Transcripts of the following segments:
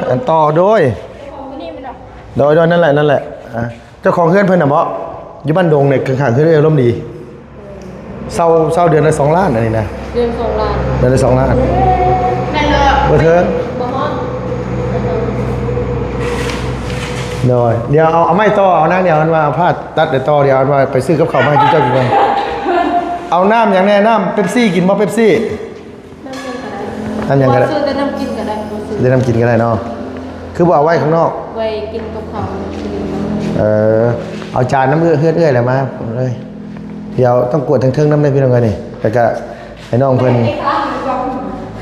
อันต่อโดยนั่นแหละเจ้าของเฮือนเพิ่นน่ะบ่อยู่บ้านดงเนี่ยข้างๆเฮือนอารมณ์ดีเศร้าเดือนละ2 ล้านอันนี้นะเดือน2 ล้านเดือนละ2 ล้านได้เลยบ่เทิงบ่ฮอดเดี๋ยวเอาไม้ต่อเอานั่งเดี๋ยวมันว่าผ้าตัดเดี๋ยวต่อเดี๋ยวมันว่าไปซื้อกับข้าวมาให้เจ้ากินก่อนเอาน้ำอย่างแน่น้ำเป๊ปซี่กินบ่เป๊ปซี่น้ำยังก็ได้ซื้อแต่น้ำกินก็ได้ได้น้ำกินก็ได้เนาะคือบ่เอาไว้ข้างนอกไว้กินกับข้าวเอาจานน้ำเอื้ออะไรมาเลยเดี๋ยวต้องกวดทั้งน้ำได้พี่น้องกันนี่แต่ก็ให้น้องเพิ่น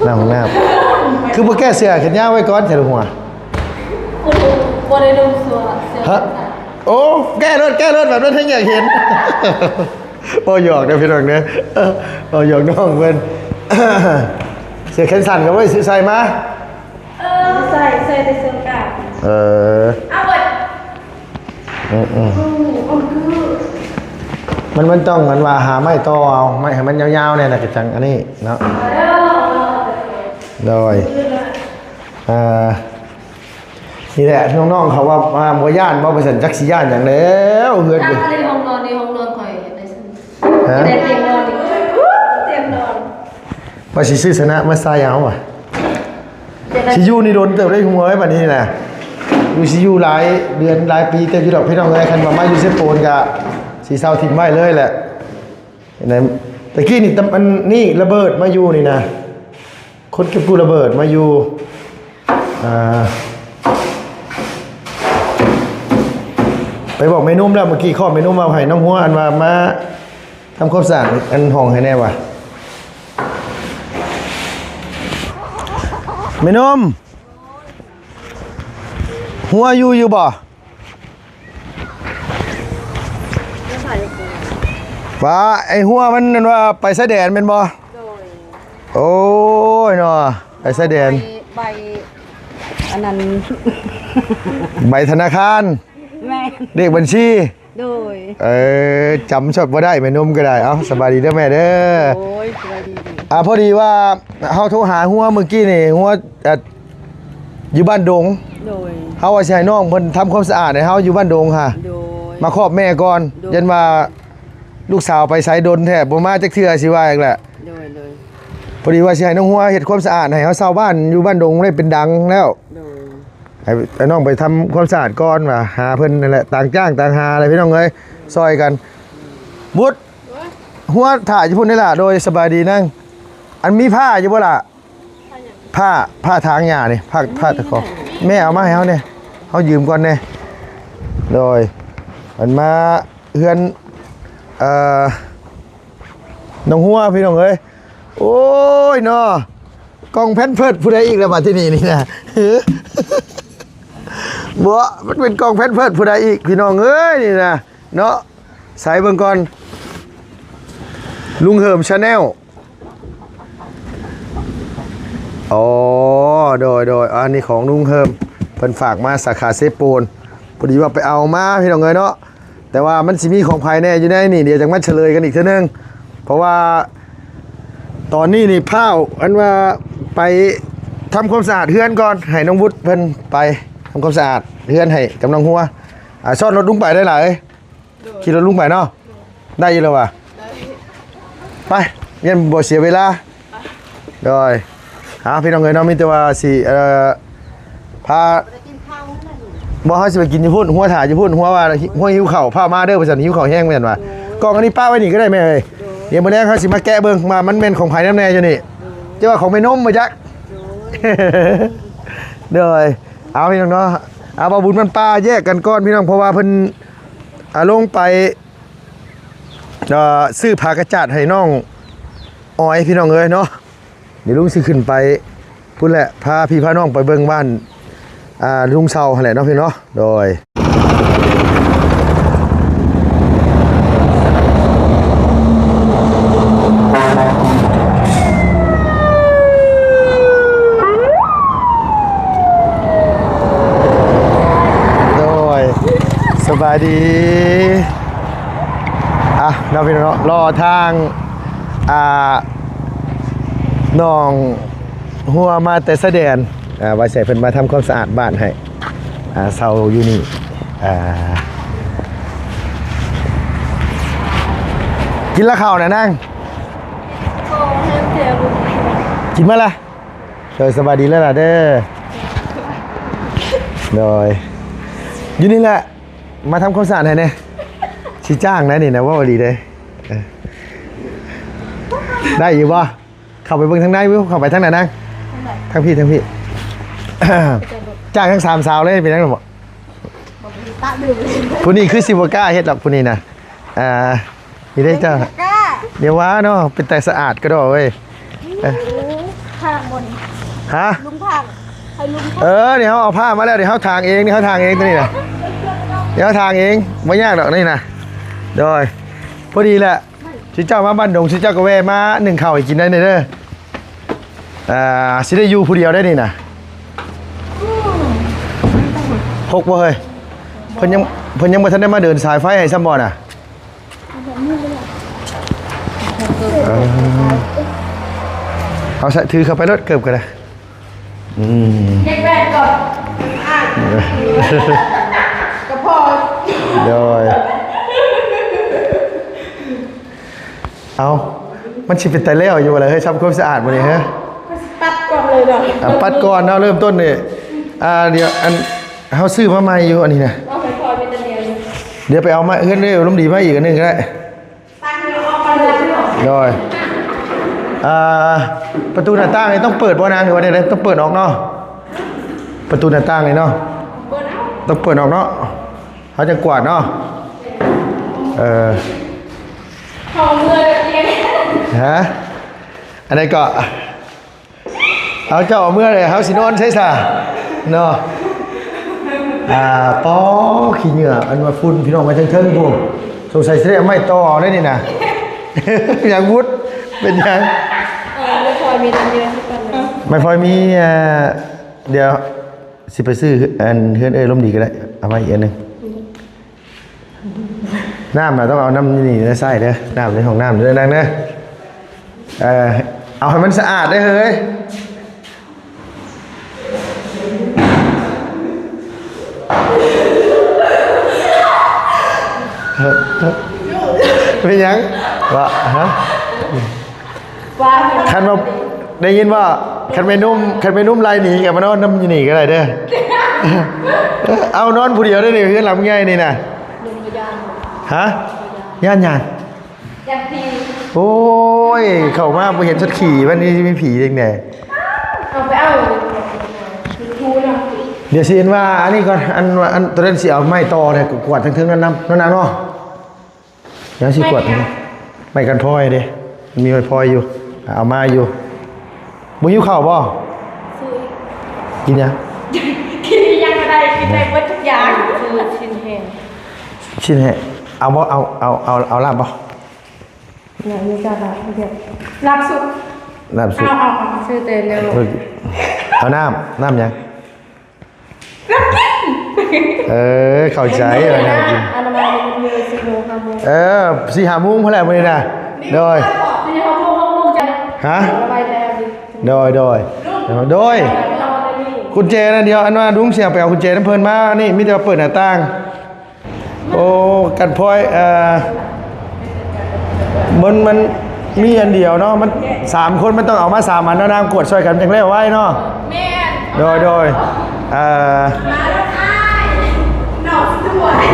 น้ำของน้ำคือบ่แก้เสื้อแขนยาวไว้ก่อนใส่หัวบ่ได้ดูเสื้อฮะโอ้แก้รถแบบนั้นทั้งอยากเห็นบ่หยอกเด้อพี่น้องเด้อบ่หยอกน้องเพิ่นเสื้อแขนสั้นก็ไว้ซื้อใส่มาใส่ในเสื้อกาเอาเบิดมันต้องมันว่าหาไม้ต่อเอาไม้ให้มันยาวๆเนี่ยนะกระจังอันนี้เนาะโดยนี่แหละน้องๆเขาว่าบ่ย่านบ่ไปสั่นจักสิย่านอย่างแล้วเฮือนในห้องนอนข่อยได้ซั่นได้เตียงนอนว่าสิซื้อชนะมาใส่เอาว่ะสิอยู่นี่โดนเติบได้หัวไว้บัดนี้น่ะอยู่สิอยู่หลายเดือนหลายปีเต็มอยู่ดอกพี่น้องเอ้ยคันว่ามาอยู่เซโปนก็สิเซาถิ่มไว้เลยแหละเห็นไหมตะกี้นี่มันนี่ระเบิดมาอยู่นี่นะคนเก็บกู้ระเบิดมาอยู่ไปบอกแม่นุ่มแล้วเมื่อกี้ข้อแม่นุ่มมาให้น้องหัวอันว่ามาทำความสะอาดอันห้องให้แน่ว่ะแม่นุ่มหัวอยู่บ่ว่าไอ้หัวมันนั่นว่าไปแสดงเป็นบ่โอ้ยเนาะไปแสดงใบอันนั้นใบธนาคารแม่เลขบัญชีโดยจำช็อตบ่ได้แม่นุ่มก็ได้เอ้าสบายดีเด้อแม่เด้อโอ้ยสบายดีพอดีว่าเฮาโทรหาหัวเมื่อกี้นี่หัวอยู่บ้านดงโดยเฮาว่าสิให้น้องเพิ่นทำความสะอาดให้เฮาอยู่บ้านดงค่ะโดยมาครอบแม่ก่อนยันว่าลูกสาวไปไสดนแท้บ่มาจักเทื่อสิว่าอีกแหละโดยพอดีว่าสิให้น้องหัวเฮ็ดความสะอาดให้เฮาชาวบ้านอยู่บ้านดงได้เป็นดังแล้วให้น้องไปทำความสะอาดก่อนว่าหาเพิ่นนั่นแหละต่างจ้างต่างหาอะไรพี่น้องเอ้ยซอยกันบุดหัวถ่ายอยู่พุ่นนี่ล่ะโดยสบายดีนั่งอันมีผ้าอยู่บ่ล่ะผ้าทางหญ้านี่ผ้าตะขอแม่เอามาให้เฮาเนี่ยเฮายืมก่อนเนี่ยโดยมันมาเฮือนน้องหัวพี่น้องเอ้ยโอ้ยเนาะกองแพนเพิร์ดผู้ใดอีกแล้วมาที่นี่นะบ่มันเป็นกองแพนเพิร์ดผู้ใดอีกพี่น้องเอ้ยนี่นะเนาะใส่เบิ่งก่อนลุงเหิมชาแนลอ๋อโดยอันนี้ของลุงเหิมเพิ่นฝากมาสาขาเซโปนพอดีว่าไปเอามาพี่น้องเอ้ยเนาะแต่ว่ามันสิมีของภายในอยู่ในนี่เดี๋ยวจะมาเฉลยกันอีกเท่านึงเพราะว่าตอนนี้นี่พ้าวอันว่าไปทำความสะอาดเฮือนก่อนให้น้องวุฒิเพิ่นไปทำความสะอาดเฮือนให้กำลังหัวซ่อนรถลุงไปได้หลายขี่รถลุงไปเนาะได้อยู่แล้วว่ะไปงั้นบ่เสียเวลาโดยพี่น้องเอ้ยเนาะมีแต่ว่าสิพาบ่เฮาสิไปกินอยู่พุ่นหัวถ่ายอยู่พุ่นหัวว่าหัวหิวข้าวพามาเด้อว่าซั่นหิวข้าวแห้งว่าซั่นว่ากล่องอันนี้ป้าไว้นี่ก็ได้แม่เอ้ยเดี๋ยวมื้อแลงเฮาสิมาแกะเบิ่งมามันแม่นของไผน้ำแน่อยู่นี่เจ้าว่าของแม่นมบ่จักเด้อเอาพี่น้องเนาะบ่บุญมันป้าแยกกันก่อนพี่น้องเพราะว่าเพิ่นลงไปซื้อผ้ากระจาดให้น้องอ้อยพี่น้องเอ้ยเนาะเดี๋ยวลุงสิขึ้นไปพุ่นแหละพาพี่พาน้องไปเบิ่งบ้านลุงเซาหั่นแหละเนาะพี่เนาะโดยสบายดีเราพี่น้องรอทางน้องหัวมาแต่แสดง ไว้ใส่เพิ่นมาทำความสะอาดบ้านให้เซาอยู่นี่กินละข้าวนะนั่ง โอ้เฮ็ดเสียบุญ กินมาละโดยสบายดีแล้วล่ะเด้อโดยอยู่นี่แหละมาทำความสะอาดให้เนี่ยชี้จ้างนะนี่นะว่าดีเลยได้อยู่ป่ะเข้าไปเบิ่งทางในวิวเข้าไปทางไหนนั่งทางพี่จ้างทั้งสามสาวเลยเป็นยังไงบ่ ตะดื่ม ผู้นี้คือสิบก้าเฮ็ดหรอกผู้นี้นะนี่ได้จ้า ก้า เดี๋ยวว่าเนาะเป็นแต่สะอาดก็ได้เว้ย ทางบน ฮะ ลุงทางให้ลุง เดี๋ยวเขาเอาผ้ามาแล้วเดี๋ยวเขาทางเองนี่เขาทางเองตัวนี้นะเดี๋ยวเขาทางเองไม่ยากหรอกนี่นะโดยพอดีแหละชิเจ้ามาบ้านดงชิเจ้าก็แวะมาหนึ่งข้าวให้กินได้เด้อสิได้อยู่ผู้เดียวได้นี่นะหกบ่เฮ้ยเพิ่นยังบ่ทันได้มาเดินสายไฟให้ซ้ำบ่น่ะเอาใส่ถือเข้าไปรถเกือบกันเลย เช็คแบตก่อนกระเพาะ โดยเอามันชิเป็นแต่แล้วอยู่อะไรให้ทำความสะอาดมาเนี่ยฮะ ตัดก่อนเลยเนาะ ปัดก่อนเนาะเริ่มต้นนี่เดี๋ยวอันเขาซื้อมาใหม่อยู่อันนี้นะ เอาไปพอเป็นเดียว เดี๋ยวไปเอามาเอื้อนเร็วล้มดีมาอีกอันหนึงก็ได้ ตั้งเงินออกไปเลยเนาะ โดยประตูหน้าต่างนี่ต้องเปิดบ่นางหรือว่าได้ต้องเปิดออกเนาะประตูหน้าต่างนี่เนาะ เปิดเอา ต้องเปิดออกเนาะเขาจะกวาดเนาะของเงินเรียน ฮะอันไหนก็เอาเจ้าเอาเมื่อเลยเขาสินอนใช่ซะเนาะป้อขี้เหงื่ออันว่าฝุ่นพี่น้องมาเทิงๆพวกสงสัยสิได้ไม่ต่อได้นี่นะ อย่างวุฒเป็นยัง ไม่พอมีเดือนทุกคนเลย ไม่พอยมีเดี๋ยวสิไปซื้ออันเฮือนลมดีก็ได้เอามาอีกอันหนึงน้ำต้องเอาน้ำนี่ในไส้เด้อน้ำในห้องน้ำเด้อนั่งเด้อเอาให้มันสะอาดได้เฮ้ยเป็นยังวะฮะ ว่า คันมาได้ยินว่าคันไปนุ่มลายหนีกับมานอนน้ำยีหนีก็ได้เด้อเอานอนผู้เดียวได้เลยเพื่อนหลับง่ายนี่นะ ลุงกระยาน ฮะย่านยาน อย่างที โอ้ยเข้ามาไปเห็นชัดขี่วันนี้มีผีเองแน่ เอาไปเอาทูนะ เดี๋ยวสิเห็นว่าอันนี้ก่อนอันตัวนั้นสิเอาไม้ต่อเนี่ยกวาดทั้งๆนั่นน้ำเนาะเดี๋ยวสิกวาดไม่กันพลอยเด้มีไม้พลอยอยู่เอามาอยู่บุญยิ้วเข่าบ่ ซื้อ กินยัง กินยังไม่ได้กินได้หมดทุกอย่างคือชิ้นแห้ง ชิ้นแหะเอาบ่เอาลาบบ่ เนี่ยมีการรับเดียวรับสุด ลาบสุด เอาซื้อแต่เร็ว เอาน้ำยังเข้าใจน้ำกิน อนามัยมันมี4 โมง 5 โมง 4-5 โมงพอแล้วมื้อนี้นะโดย ไม่ใช่6 โมงจะ ฮะ ระบายแล้วดิ โดยกุญแจนะเดียวอันว่าดุ้งเสียไปเอากุญแจน้ำเพลินมานี่มีแต่ว่าเปิดหน้าต่างโอ้กันพลอยมันมีอันเดียวเนาะมัน3 คนมันต้องเอามา3 อันเนาะนางกวดช่วยกันจังได้ไว้เนาะ แม่ โดยมาแล้วอ้ายหนอกสวย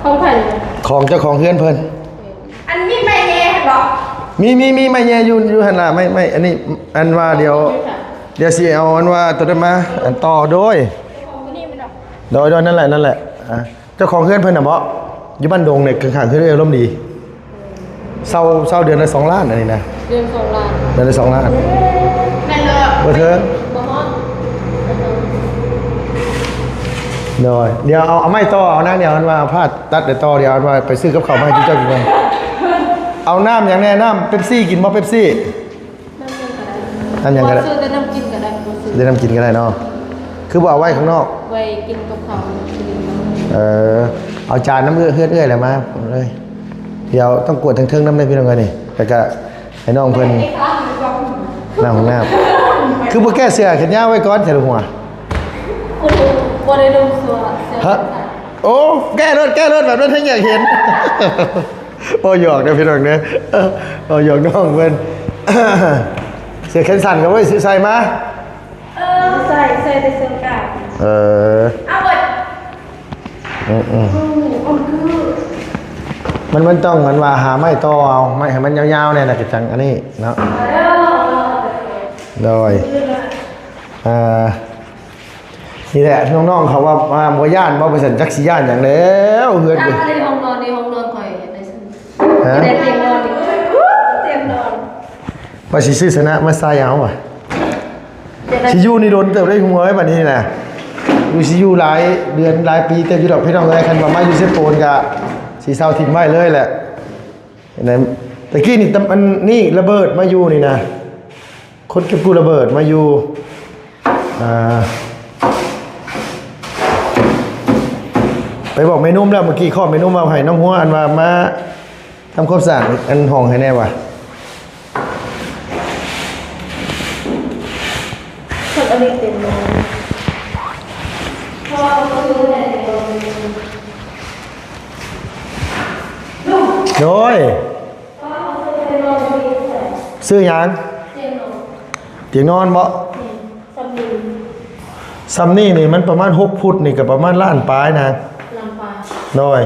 ของใคร ของเจ้าของเฮือนเพิ่น อันนี้ไม่แย่หรอ มีไม่แย่อยู่หั่นล่ะไม่อันนี้อันว่าเดี๋ยวสิเอาอันว่าตัวนั้นมาอันต่อโดย ของนี่มันหรอ โดยนั่นแหละเจ้าของเฮือนเพิ่นน่ะบ่อยู่บ้านดงเนี่ยข้างๆเฮือนอารมณ์ดีเศร้าเดือนละ2 ล้านอันนี้นะ เดือน2 ล้าน เดือนละ2 ล้าน แม่เลิก บ่เถิง บ่ฮอด โดยเดี๋ยวเอาไม้ต่อเอานางเดี๋ยวอันว่าพาดตัดเดี๋ยวต่อเดี๋ยวอันว่าไปซื้อกับข้าวมาให้เจ้ากินก่อนเอาน้ำอย่างแน่น้ำเป๊ปซี่กินบ่เป๊ปซี่น้ำอย่างก็ได้ ซื้อแต่น้ำกินก็ได้บ่ซื้อ ได้น้ำกินก็ได้เนาะคือบ่เอาไว้ข้างนอก ไว้กินกับข้าว เอาจานน้ำเอื้อยๆอะไรมาเลย เดี๋ยวต้องกวดทั้งๆน้ำได้พี่น้องกันนี่แต่ก็ให้น้องเพิ่นน้ำของน้ำ คือบ่แก้เสื้อแขนยาวไว้ก่อนเถอะหัว คุณบริดูเสือ ฮะโอ้แก้รถแบบนั้นให้อยากเห็น โอ้หยอกเด้อพี่น้องเด้อโอ้หยอกน้องเพิ่น เสื้อแขนสั้นก็ไว้ซื้อใส่มา ใส่ไปเสื้อกาด เอาเบิดมันต้องมันว่าหาไม้ต่อเอาไม้ให้มันยาวๆเนี่ยนะกิจังอันนี้เนาะโดยนี่แหละน้องๆเขาว่าบ่ย่านบ่ไปสั่นจักสิย่านอย่างแล้วเฮือน ตั้ เด้ งในห้องนอนคอยในซึ่ง ฮะ ในเตียงนอนเตียงนอน ว่าสิซื้อชนะมาใส่เอาว่ะสิอยู่นี่โดนเติบได้หัวไว้บัดนี้น่ะอยู่สิอยู่หลายเดือนหลายปีแต่อยู่ดอกพี่น้องเอ้ยคันว่ามาอยู่เซโปนก็สิเซาถิ่มไว้เลยแหละเห็นไหมตะกี้นี่มันนี่ระเบิดมาอยู่นี่นะคนเก็บกู้ระเบิดมาอยู่ไปบอกเมนุ่มแล้วเมื่อกี้ข้อเมนุ่มมาให้น้องหัวอันว่ามาทำความสะอาดอันห้องให้แน่ว่ะ คนอเมริกันนอนพอเขาดูในเตียงนอน โดยซื้อหยังเตียงนอนบ่ซัมนี่นี่มันประมาณ6 ฟุตนี่กับประมาณล้านปลายนะโดย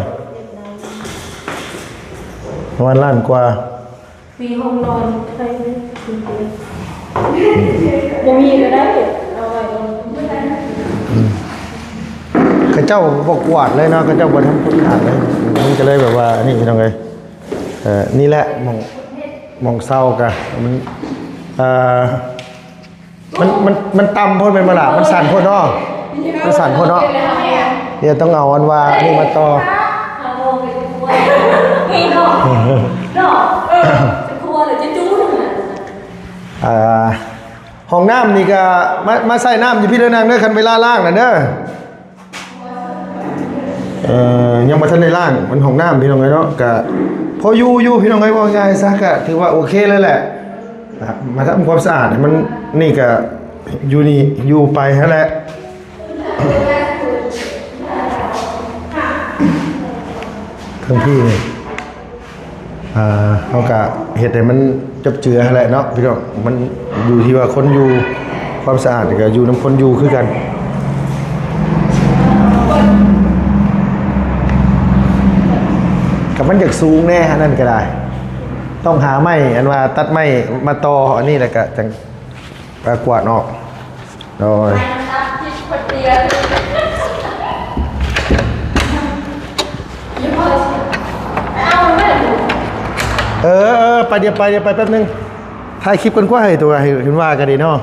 ประมาณล้านกว่า มีห้องนอนใครไม่ถึงเตียงบ่มีก็ได้เอาไว้ไม่ได้ ข้าเจ้าบอกกวาดเลยเนาะข้าเจ้าบ่ทำความสะอาดเลยมันก็เลยแบบว่านี่พี่น้องเอ้ยนี่แหละมองเศร้ากะมันต่ำโพดเป็นมาล่ะมันสั่นโพดเนาะมันสั่นโพดเนาะเดี๋ยวต้องเอาอันว่าอันนี้มาต่อ จะครัวหรือจะจู้หนึ่งอ่ะ ห้องน้ำนี่ก็มาใส่น้ำอยู่พี่เด้อนางเด้อคันเวลาล่างน่ะเด้อยังบ่ทันได้ล่างมันห้องน้ำพี่น้องเอ้ยเนาะก็พออยู่พี่น้องเอ้ยว่าง่ายซะก็ถือว่าโอเคเลยแหละมาทำความสะอาดให้มันนี่ก็อยู่นี่อยู่ไปนั่นแหละทั้งพี่นี่เอากะเฮ็ดให้มันจับเจือนั่นแหละเนาะพี่น้องมันอยู่ที่ว่าคนอยู่ความสะอาดก็อยู่นำคนอยู่คือกันกับมันอยากสูงแน่นั่นก็ได้ต้องหาไม้อันว่าตัดไม้มาต่ออันนี้แหละก็จังกวาดออกโดยไปเดี๋ยวไปแป๊บนึงถ่ายคลิปกันกว่าให้ตัวให้เห็นว่ากันดีเนาะ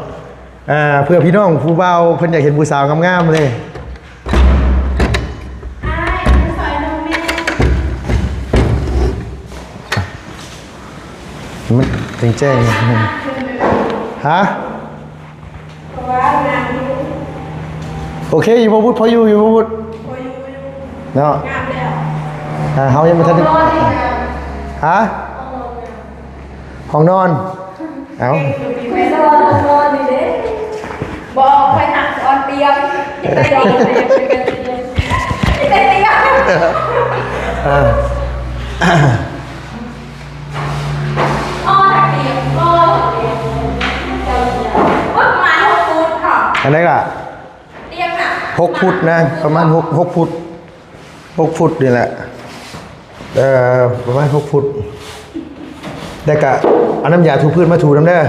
เพื่อพี่น้องผู้เบาเพิ่นอยากเห็นผู้สาวงามๆเลยมันแจ้งฮะโอเคอยู่บ่พูดพออยู่บ่พูดเนาะเฮายังบ่ทันฮะห้องนอนเอ้าไปนอนดิเด้บอกไปหนักออนเตียงไปนอนไปเตียงอันนี้ล่ะ6 ฟุตนะประมาณ6 ฟุต6 ฟุตนี่แหละประมาณ6 ฟุตแต่กะเอาน้ำยาถูพื้นมาถูน้ำเด้อ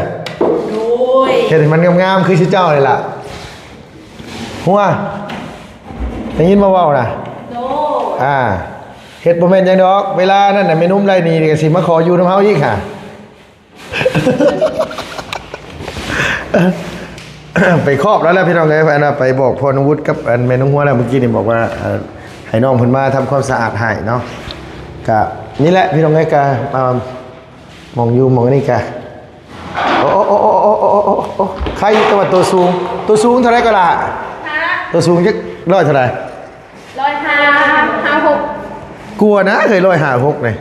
เห็นมันงามๆคือชื่อเจ้าเลยล่ะหัวได้ยินมาเว้าน่ะเฮ็ดบ่แม่นจังดอกเวลานั่นน่ะแม่นุ่มไรนี่ก็สิมาขออยู่นำเฮาอีกค่ะ ไปครอบแล้วพี่น้องเอ้ยอันน่ะไปบอกพรวุฒิกับอันแม่น้องหัวแล้วเมื่อกี้นี่บอกว่าให้น้องเพิ่นมาทำความสะอาดให้เนาะก็นี่แหละพี่น้องเอ้ยก็มองอยู่มองนี่กะโอ้ใครตัวสูงเท่าไรก็ล่ะตัวสูงจักร้อยเท่าไร156กลัวนะเคย156เลย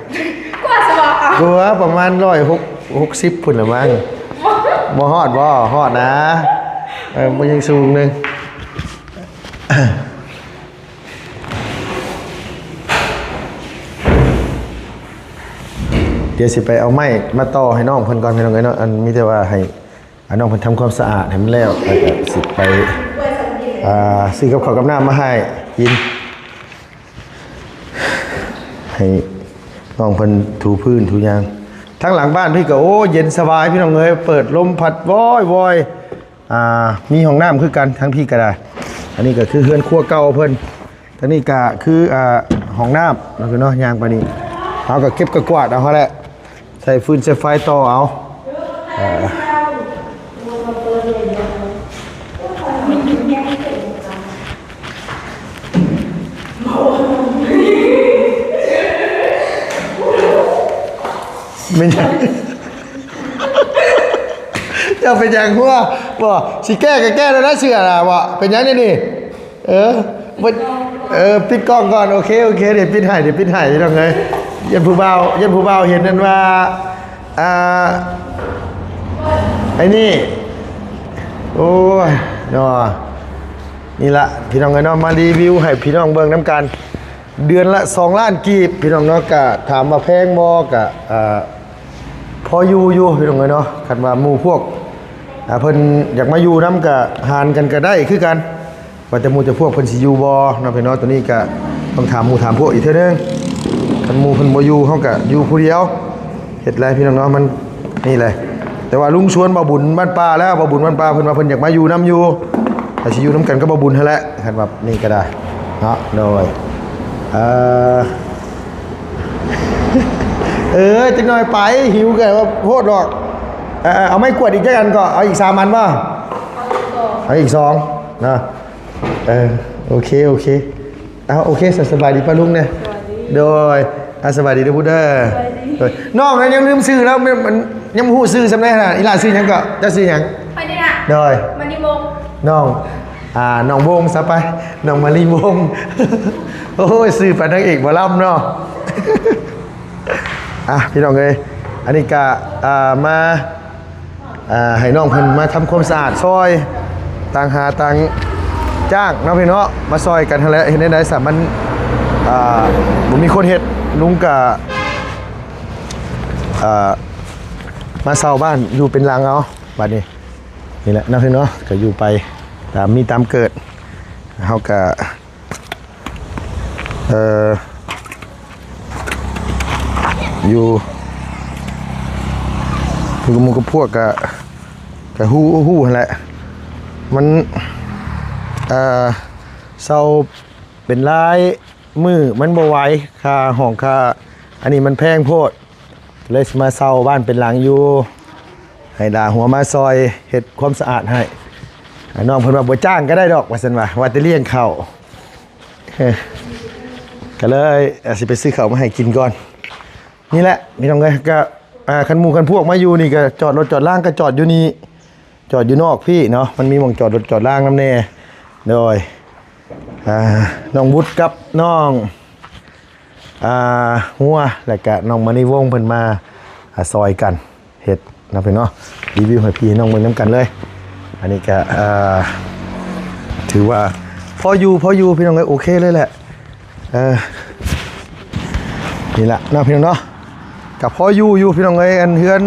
กลัวสบายกลัวประมาณ160พุ่นละมั้งบ่ฮอดนะ มันยังสูงหนึงเดี๋ยวสิไปเอาไม้มาต่อให้น้องเพิ่นก่อนพี่น้องเอ้ยเนาะอันมีแต่ว่าให้น้องเพิ่นทำความสะอาดให้มันแล้วแล้วก็สิไปซื้อกับข้าวกับน้ำมาให้กินให้น้องเพิ่นถูพื้นถูยางทั้งหลังบ้านพี่ก็โอ้เย็นสบายพี่น้องเอ้ยเปิดลมพัดวอยมีห้องน้ำคือกันทั้งพี่ก็ได้อันนี้ก็คือเฮือนครัวเก่าเพิ่นทั้งนี้ก็คือห้องน้ำแล้วก็เนาะยางไปนี่เอาก็เก็บกระกวาดเอาเขาแหละใส่ฟืนใส่ไฟต่อเอาไม่ใช่จะเป็นอย่างหัวบ่สิแก้ก็แก้แล้วนะเชื่อนะบ่เป็นอย่างนี้นี่ปิดกล้องก่อนโอเคเดี๋ยวปิดให้ต้องไงยันผู้เบาเห็นนั่นว่าไอ้นี่โอ้ยเนาะนี่ละพี่น้องเนาะมารีวิวให้พี่น้องเบิ่งน้ำกันเดือนละ2 ล้านกีบพี่น้องเนาะกะถามว่าแพงบ่กะพออยู่พี่น้องเนาะคันว่าหมู่พวกเพิ่นอยากมาอยู่น้ำกะหารกันก็ได้คือกันว่าแต่หมู่จะพวกเพิ่นสิอยู่บ่เนาะพี่น้องตัวนี้ก็ต้องถามหมู่ถามพวกอีกเท่านึงคันหมู่เพิ่นบ่อยู่เฮาก็อยู่ผู้เดียวเฮ็ดไรพี่น้องเนาะมันนี่แหละแต่ว่าลุงชวนบ่บุญบ้านป่าแล้วบ่บุญบ้านป่าเพิ่นว่าเพิ่นอยากมาอยู่น้ำอยู่ถ้าสิอยู่น้ำกันก็บ่บุญหั่นแหละคันว่านี่ก็ได้เนาะโดยจังหน่อยไปหิวกันว่าโพดดอกเอาไม่กวดอีกแค่กันก็เอาอีก3 อันป่ะเอาอีก2นะโอเคเอาโอเคสบายดีป้าลุงเนี่ยโดยสบายดีด้วยพุทธน้องนั้นยังลืมซื้อแล้วมันยังหูซื้อสำเร็จนะอีหลาซื้อยังก็จะซื้อยังไปดิน่ะโดยมันนี่วงน้องวงซะไปน้องมาลีวงโอ้ยซื้อไปนางเอกบ่ล่ำเนาะพี่น้องเลยอันนี้ก็มาให้น้องเพิ่นมาทำความสะอาดซอยต่างหาต่างจ้างน้องพี่เนาะมาซอยกันทั้งแหละเห็นได้สามันผมมีคนเฮ็ดลุงกับมาเช่าบ้านอยู่เป็นหลังเอาบัดนี้นี่แหละน้องพี่เนาะก็อยู่ไปตามเกิดเฮาก็อยู่กับหมู่กับพวกก็ฮู้แหละมันเศร้าเป็นลายมือมันบ่ไหวค่าห้องค่าอันนี้มันแพงโพดเลยมาเศร้าบ้านเป็นหลังอยู่ให้ด่าหัวมาซอยเฮ็ดความสะอาดให้น้องเพิ่นว่าบ่จ้างก็ได้ดอกว่าซั่นว่าจะเลี้ยงข้าวก็เลยสิไปซื้อข้าวมาให้กินก่อนนี่แหละพี่น้องเอ้ยก็คันหมู่คันพวกมาอยู่นี่ก็จอดรถจอดล่างก็จอดอยู่นี่จอดอยู่นอกพี่เนาะมันมีหม่องจอดรถจอดล่างนำแน่โดยน้องวุฒิกับน้องหัวแล้วก็น้องมณีวงศ์เพิ่นมาซอยกันเฮ็ดนะพี่เนาะรีวิวให้พี่น้องเบิ่งนำกันเลยอันนี้ก็ถือว่าพออยู่พี่น้องเอ้ยโอเคเลยแหละนี่แหละนะพี่น้องเนาะกับพออยู่พี่น้องเอ้ยอันเฮือน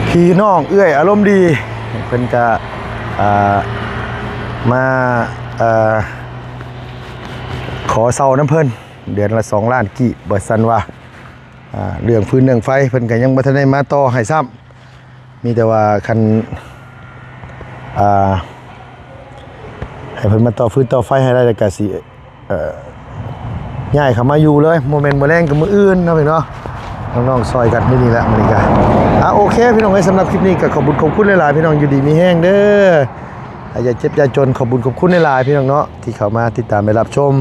พี่น้องเอื้อยอารมณ์ดีเพิ่นก็มาขอเซาน้ำเพิ่นเดือนละ2 ล้านกีบบ่ซั่นว่าเรื่องพื้นเรื่องไฟเพิ่นก็ยังบ่ทันได้มาต่อให้ซ้ำมีแต่ว่าคันให้เพิ่นมาต่อฟื้นต่อไฟให้ได้แล้วก็สิย้ายเข้ามาอยู่เลยโมเมนต์บ่แรงกับมื้ออื่นเนาะพี่เนาะน้องๆซอยกันนี่แหละมื้อนี้ก็โอเคพี่น้องเอ้ยสำหรับคลิปนี้ก็ขอบคุณหลายๆพี่น้องอยู่ดีมีแห้งเด้ออย่าเจ็บอย่าจนขอบคุณหลายๆพี่น้องเนาะที่เข้ามาติดตามไปรับชม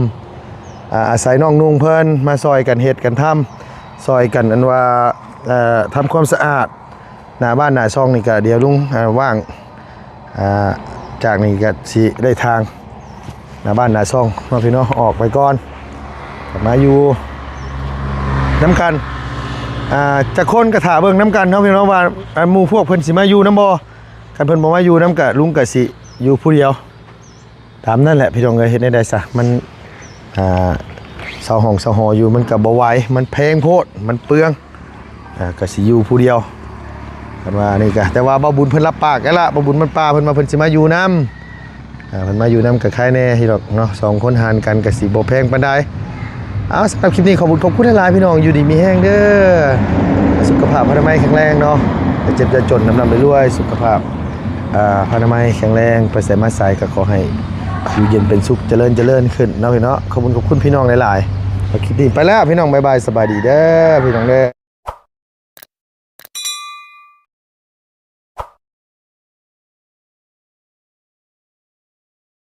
อาศัยน้องนุ่งเพิ่นมาซอยกันเฮ็ดกันทำซอยกันอันว่าทำความสะอาดหน้าบ้านหน้าช่องนี่ก็เดี๋ยวลุงว่างจากนี้ก็สิได้ทางหน้าบ้านหน้าช่องเนาะพี่น้องออกไปก่อนกลับมาอยู่น้ำกัน จะคนกระถาเบิ่งน้ำกันเนาะพี่น้องว่าหมู่พวกเพิ่นสิมาอยู่น้ำบ่คันเพิ่นบ่มาอยู่น้ำกะลุงกะสิอยู่ผู้เดียวตามนั่นแหละพี่น้องเอ้ยเฮ็ดได้ซะมันเสาห้องเสาหออยู่มันก็บ่ไหวมันแพงโพดมันเปลืองก็สิอยู่ผู้เดียวกันว่านี่ก็แต่ว่าบ่บุญเพิ่นรับปากแล้วล่ะบ่บุญมันป้าเพิ่นมาเพิ่นสิมาอยู่นำเพิ่นมาอยู่นำก็คล้ายแน่ที่ดอกเนาะ2คนหารกันก็สิบ่แพงปานใดเอาสำหรับคลิปนี้ขอบคุณหลายๆพี่น้องอยู่ดีมีแห้งเด้อสุขภาพพลานามัยแข็งแรงเนาะอย่าเจ็บอย่าจนน้ำไปด้วยสุขภาพพลานามัยแข็งแรงไปใส่มาใส่ก็ขอให้อยู่เย็นเป็นสุขเจริญขึ้นเนาะพี่เนาะขอบคุณพี่น้องหลายๆคลิปนี้ไปแล้วพี่น้องบ๊ายบายสบายดีเด้อพี่น้องเด้อ